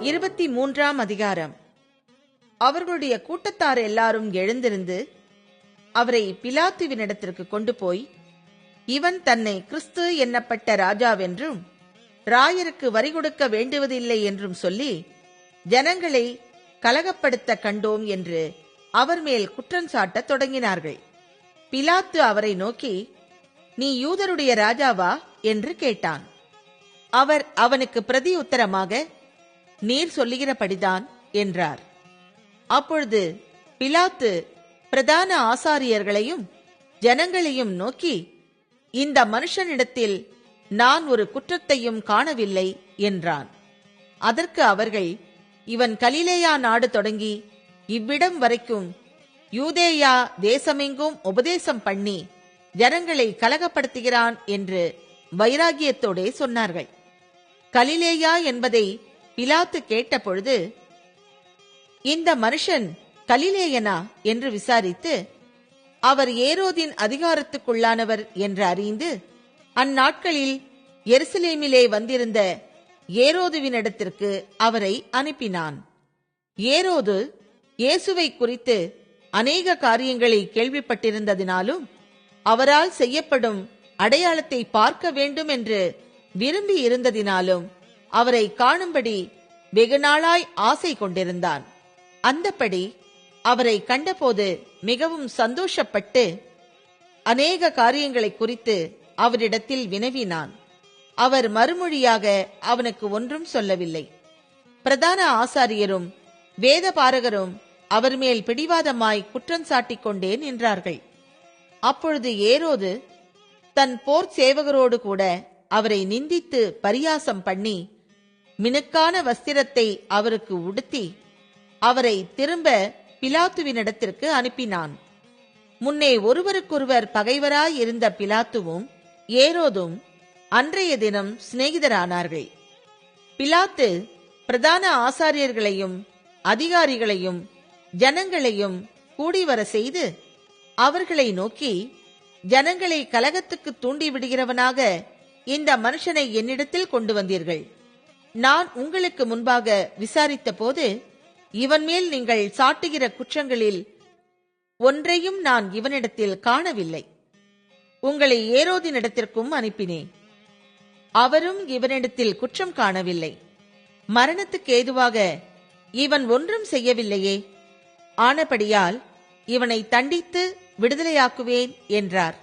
23ஆம் அதிகாரம். அவர்களுடைய கூட்டத்தார் எல்லாரும் எழுந்திருந்து அவரை பிலாத்துவினிடத்திற்கு கொண்டு போய், இவன் தன்னை கிறிஸ்து என்னப்பட்ட ராஜாவென்றும் ராயருக்கு வரி கொடுக்க வேண்டுவதில்லை என்றும் சொல்லி ஜனங்களை கலகப்படுத்த கண்டோம் என்று அவர் மேல் குற்றஞ்சாட்டத் தொடங்கினார்கள். பிலாத்து அவரை நோக்கி, நீ யூதருடைய ராஜாவா என்று கேட்டான். அவர் அவனுக்கு பிரதி உத்தரமாக, நீர் சொல்லுகிறபடிதான் என்றார். அப்பொழுது பிலாத்து பிரதான ஆசாரியர்களையும் ஜனங்களையும் நோக்கி, இந்த மனுஷனிடத்தில் நான் ஒரு குற்றத்தையும் காணவில்லை என்றான். அதற்கு அவர்கள், இவன் கலிலேயா நாடு தொடங்கி இவ்விடம் வரைக்கும் யூதேயா தேசமெங்கும் உபதேசம் பண்ணி ஜனங்களை கலகப்படுத்துகிறான் என்று வைராகியத்தோடே சொன்னார்கள். கலிலேயா என்பதை பிலாத்து கேட்டபொழுது, இந்த மனுஷன் கலிலேயனா என்று விசாரித்து, அவர் ஏரோதின் அதிகாரத்துக்குள்ளானவர் என்று அறிந்து அந்நாட்களில் எருசலேமிலே வந்திருந்த ஏரோதுவினிடத்திற்கு அவரை அனுப்பினான். ஏரோது இயேசுவை குறித்து அநேக காரியங்களை கேள்விப்பட்டிருந்ததினாலும் அவரால் செய்யப்படும் அடையாளத்தை பார்க்க வேண்டும் என்று விரும்பி இருந்ததினாலும் அவரை காணும்படி வெகுநாளாய் ஆசை கொண்டிருந்தான். அந்தப்படி அவரை கண்டபோது மிகவும் சந்தோஷப்பட்டு அநேக காரியங்களை குறித்து அவரிடத்தில் வினவினான். அவர் மறுமொழியாக அவனுக்கு ஒன்றும் சொல்லவில்லை. பிரதான ஆசாரியரும் வேதபாரகரும் அவர் மேல் பிடிவாதமாய் குற்றஞ்சாட்டிக் கொண்டே நின்றார்கள். அப்பொழுது ஏரோது தன் போர் சேவகரோடு கூட அவரை நிந்தித்து பரியாசம் பண்ணி மினுக்கான வஸ்திரத்தை அவருக்கு உடுத்தி அவரை திரும்ப பிலாத்துவினிடத்திற்கு அனுப்பினான். முன்னே ஒருவருக்கொருவர் பகைவராய் இருந்த பிலாத்துவும் ஏரோதும் அன்றைய தினம் சிநேகிதரானார்கள். பிலாத்து பிரதான ஆசாரியர்களையும் அதிகாரிகளையும் ஜனங்களையும் கூடிவர செய்து அவர்களை நோக்கி, ஜனங்களை கலகத்துக்கு தூண்டிவிடுகிறவனாக இந்த மனுஷனை என்னிடத்தில் கொண்டு வந்தீர்கள். நான் உங்களுக்கு முன்பாக விசாரித்த போது இவன் மேல் நீங்கள் சாட்டுகிற குற்றங்களில் ஒன்றையும் நான் இவனிடத்தில் காணவில்லை. உங்களை ஏரோதினிடத்திற்கும் அனுப்பினேன். அவரும் இவனிடத்தில் குற்றம் காணவில்லை. மரணத்துக்கு ஏதுவாக இவன் ஒன்றும் செய்யவில்லையே. ஆனபடியால் இவனை தண்டித்து விடுதலையாக்குவேன் என்றார்.